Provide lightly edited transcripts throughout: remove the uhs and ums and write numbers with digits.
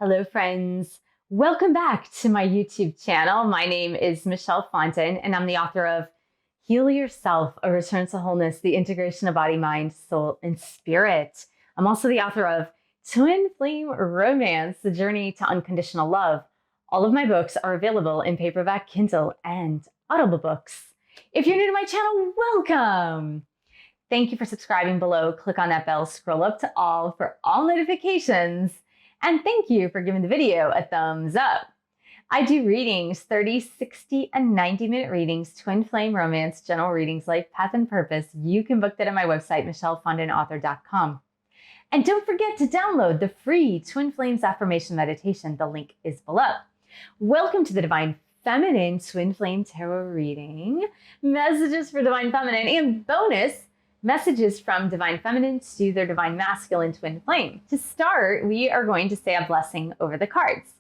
Hello, friends. Welcome back to my YouTube channel. My name is Michelle Fontaine, and I'm the author of Heal Yourself, A Return to Wholeness, the Integration of Body, Mind, Soul, and Spirit. I'm also the author of Twin Flame Romance, The Journey to Unconditional Love. All of my books are available in paperback, Kindle, and Audible books. If you're new to my channel, welcome. Thank you for subscribing below. Click on that bell, scroll up to all for all notifications. And thank you for giving the video a thumbs up. I do readings, 30, 60, and 90-minute readings, twin flame romance, general readings, life, path, and purpose. You can book that at my website, michellefondinauthor.com. And don't forget to download the free Twin Flames Affirmation Meditation. The link is below. Welcome to the Divine Feminine Twin Flame Tarot reading. Messages for Divine Feminine and bonus messages from Divine Feminine to their Divine Masculine Twin Flame. To start, we are going to say a blessing over the cards.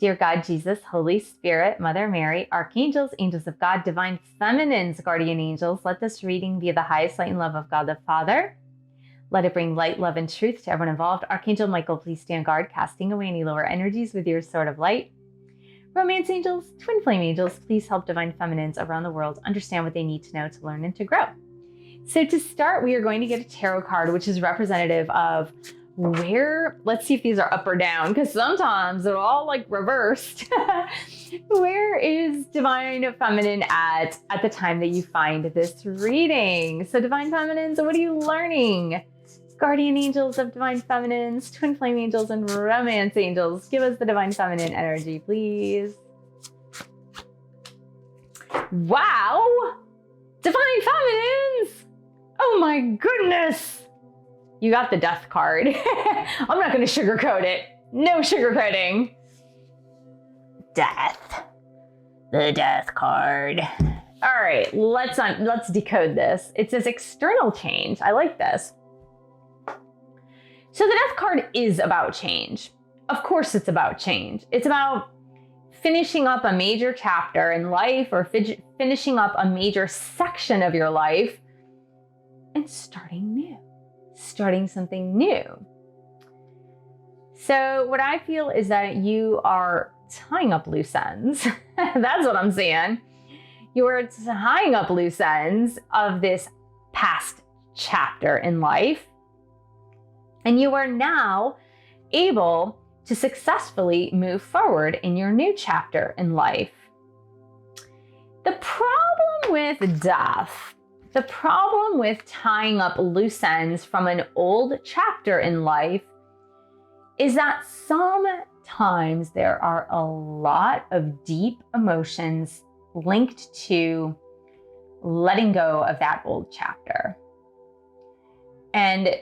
Dear God, Jesus, Holy Spirit, Mother Mary, Archangels, Angels of God, Divine Feminines, Guardian Angels, let this reading be the highest light and love of God the Father. Let it bring light, love, and truth to everyone involved. Archangel Michael, please stand guard, casting away any lower energies with your sword of light. Romance Angels, Twin Flame Angels, please help Divine Feminines around the world understand what they need to know to learn and to grow. So to start, we are going to get a tarot card, which is representative of where, let's see if these are up or down, because sometimes they're all like reversed. Where is Divine Feminine at the time that you find this reading? So Divine Feminines, what are you learning? Guardian Angels of Divine Feminines, Twin Flame Angels, and Romance Angels. Give us the Divine Feminine energy, please. Wow! Divine Feminines! Oh my goodness! You got the Death card. I'm not going to sugarcoat it. No sugarcoating. Death. The Death card. All right, let's decode this. It says external change. I like this. So the Death card is about change. Of course it's about change. It's about finishing up a major chapter in life or finishing up a major section of your life and starting new, starting something new. So what I feel is that you are tying up loose ends. That's what I'm seeing. You're tying up loose ends of this past chapter in life. And you are now able to successfully move forward in your new chapter in life. The problem with death, the problem with tying up loose ends from an old chapter in life is that sometimes there are a lot of deep emotions linked to letting go of that old chapter. And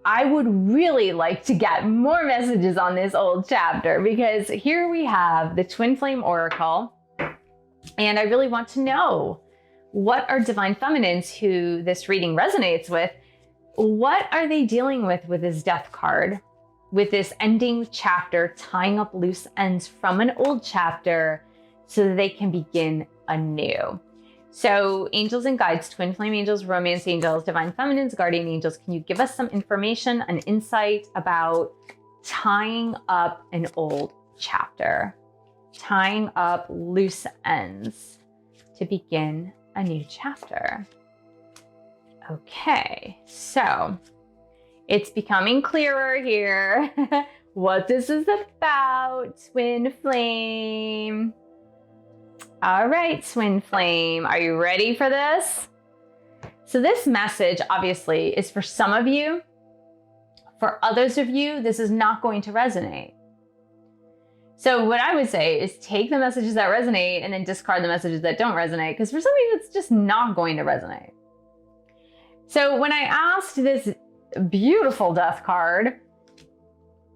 I would really like to get more messages on this old chapter because here we have the Twin Flame Oracle, and I really want to know, what are Divine Feminines who this reading resonates with? What are they dealing with this Death card, with this ending chapter, tying up loose ends from an old chapter so that they can begin anew? So Angels and Guides, Twin Flame Angels, Romance Angels, Divine Feminines, Guardian Angels, can you give us some information, an insight about tying up an old chapter, tying up loose ends to begin a new chapter? Okay, so it's becoming clearer here what this is about, Twin Flame. All right, Twin Flame, are you ready for this? So this message obviously is for some of you. For others of you, this is not going to resonate. So what I would say is take the messages that resonate and then discard the messages that don't resonate, because for some of you, it's just not going to resonate. So when I asked this beautiful Death card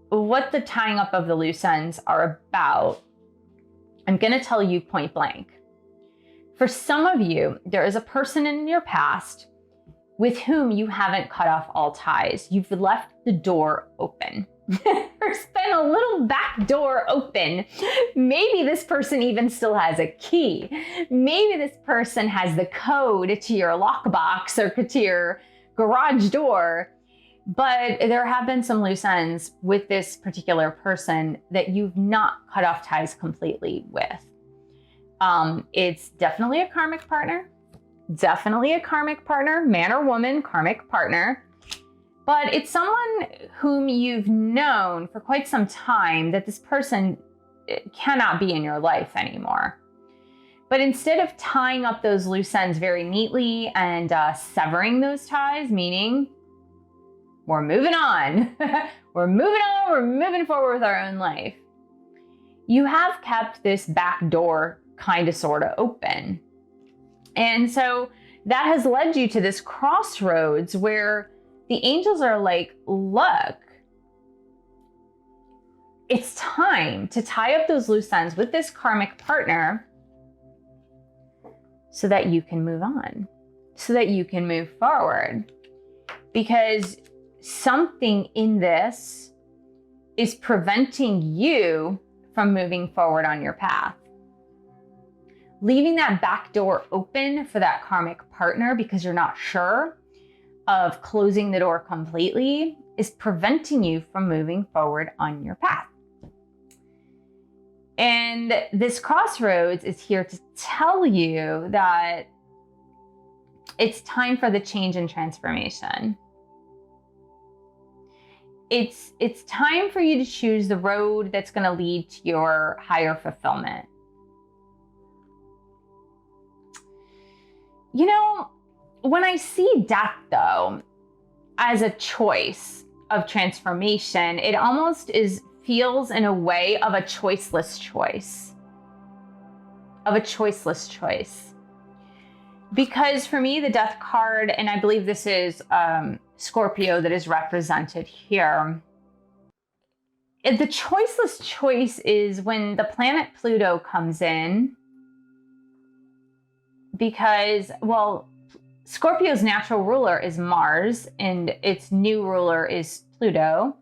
what the tying up of the loose ends are about, I'm going to tell you point blank. For some of you, there is a person in your past with whom you haven't cut off all ties. You've left the door open. There's been a little back door open. Maybe this person even still has a key. Maybe this person has the code to your lockbox or to your garage door, But there have been some loose ends with this particular person that you've not cut off ties completely with. It's definitely a karmic partner. Definitely a karmic partner, man or woman, karmic partner. But it's someone whom you've known for quite some time that this person cannot be in your life anymore. But instead of tying up those loose ends very neatly and severing those ties, meaning we're moving on, we're moving forward with our own life, you have kept this back door kind of sort of open. And so that has led you to this crossroads where the angels are like, look, it's time to tie up those loose ends with this karmic partner so that you can move on, so that you can move forward. Because something in this is preventing you from moving forward on your path. Leaving that back door open for that karmic partner because you're not sure of closing the door completely is preventing you from moving forward on your path. And this crossroads is here to tell you that it's time for the change and transformation. It's time for you to choose the road that's going to lead to your higher fulfillment. You know, when I see death, though, as a choice of transformation, it almost feels in a way of a choiceless choice. Because for me, the death card, and I believe this is Scorpio that is represented here, the choiceless choice is when the planet Pluto comes in. Because, well, Scorpio's natural ruler is Mars, and its new ruler is Pluto.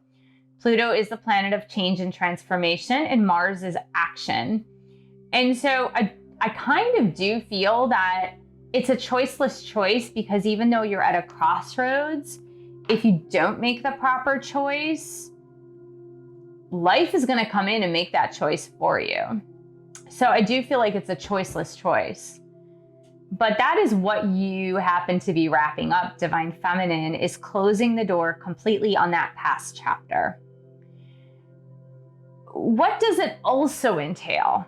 Pluto is the planet of change and transformation, and Mars is action. And so I kind of do feel that it's a choiceless choice, because even though you're at a crossroads, if you don't make the proper choice, life is going to come in and make that choice for you. So I do feel like it's a choiceless choice. But that is what you happen to be wrapping up, Divine Feminine, is closing the door completely on that past chapter. What does it also entail?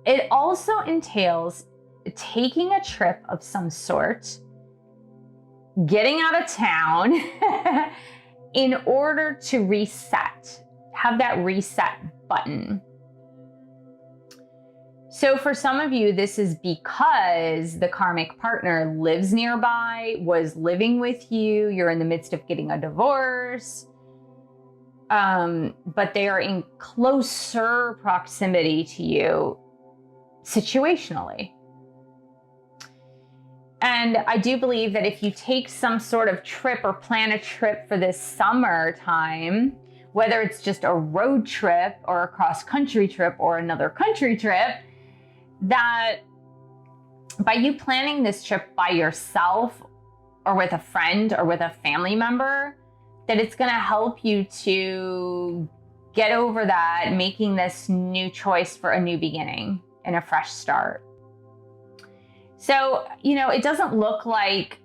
It also entails taking a trip of some sort, getting out of town in order to reset, have that reset button. So for some of you, this is because the karmic partner lives nearby, was living with you, you're in the midst of getting a divorce, but they are in closer proximity to you situationally. And I do believe that if you take some sort of trip or plan a trip for this summertime, whether it's just a road trip or a cross-country trip or another country trip, that by you planning this trip by yourself or with a friend or with a family member, that it's going to help you to get over that, making this new choice for a new beginning and a fresh start. So, you know, it doesn't look like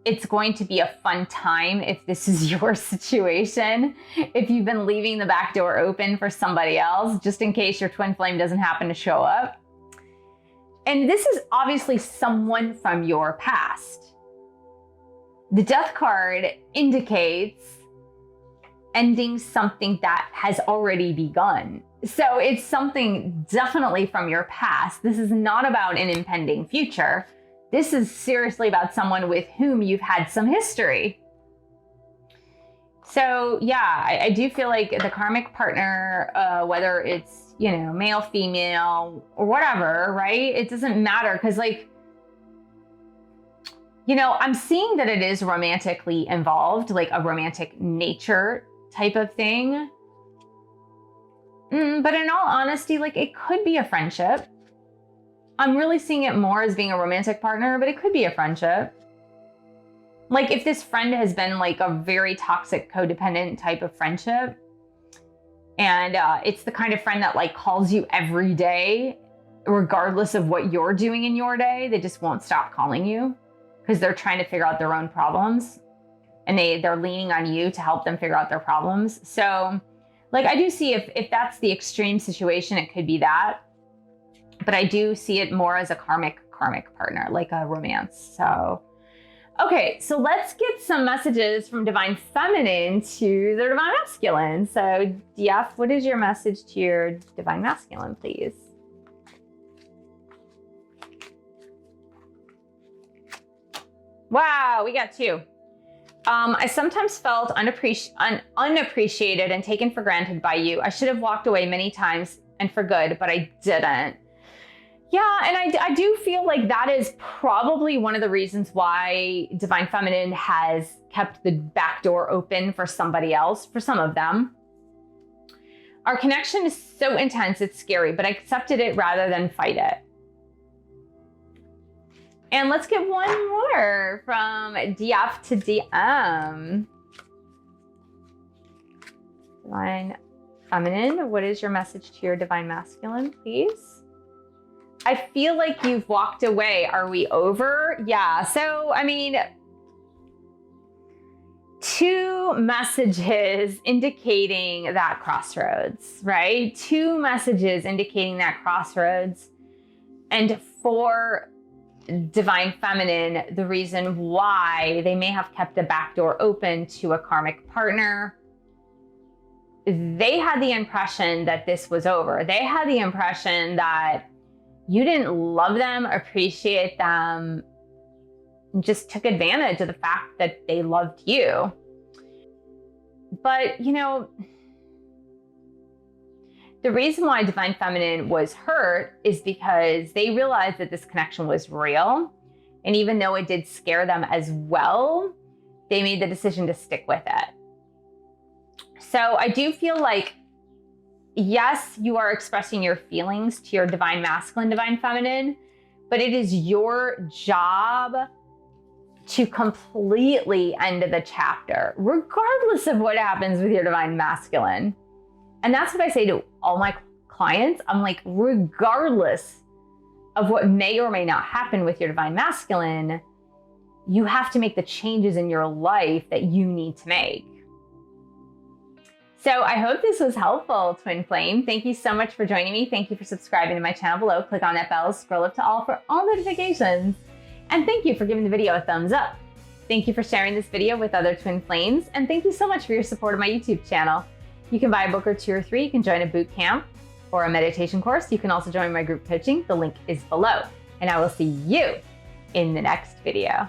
it's going to be a fun time if this is your situation, if you've been leaving the back door open for somebody else, just in case your twin flame doesn't happen to show up. And this is obviously someone from your past. The death card indicates ending something that has already begun. So it's something definitely from your past. This is not about an impending future. This is seriously about someone with whom you've had some history. So yeah, I do feel like the karmic partner, whether it's, you know, male, female, or whatever, right? It doesn't matter, because like, you know, I'm seeing that it is romantically involved, like a romantic nature type of thing. But in all honesty, like it could be a friendship. I'm really seeing it more as being a romantic partner, but it could be a friendship. Like if this friend has been like a very toxic, codependent type of friendship, and it's the kind of friend that like calls you every day, regardless of what you're doing in your day, they just won't stop calling you because they're trying to figure out their own problems, and they're leaning on you to help them figure out their problems. So like I do see if that's the extreme situation, it could be that, but I do see it more as a karmic partner, like a romance. So okay, so let's get some messages from Divine Feminine to the Divine Masculine. So DF, what is your message to your Divine Masculine, please? Wow, we got 2. I sometimes felt unappreciated and taken for granted by you. I should have walked away many times and for good, but I didn't. Yeah, and I do feel like that is probably one of the reasons why Divine Feminine has kept the back door open for somebody else, for some of them. Our connection is so intense, it's scary, but I accepted it rather than fight it. And let's get one more from DF to DM. Divine Feminine, what is your message to your Divine Masculine, please? I feel like you've walked away. Are we over? Yeah. So, I mean, 2 messages indicating that crossroads, right? 2 messages indicating that crossroads. And for Divine Feminine, the reason why they may have kept the back door open to a karmic partner, they had the impression that this was over. They had the impression that you didn't love them, appreciate them, just took advantage of the fact that they loved you. But, you know, the reason why Divine Feminine was hurt is because they realized that this connection was real. And even though it did scare them as well, they made the decision to stick with it. So I do feel like, yes, you are expressing your feelings to your Divine Masculine, Divine Feminine, but it is your job to completely end the chapter, regardless of what happens with your Divine Masculine. And that's what I say to all my clients. I'm like, regardless of what may or may not happen with your Divine Masculine, you have to make the changes in your life that you need to make. So I hope this was helpful, Twin Flame. Thank you so much for joining me. Thank you for subscribing to my channel below. Click on that bell, scroll up to all for all notifications. And thank you for giving the video a thumbs up. Thank you for sharing this video with other Twin Flames. And thank you so much for your support of my YouTube channel. You can buy a book or 2 or 3. You can join a boot camp or a meditation course. You can also join my group coaching. The link is below. And I will see you in the next video.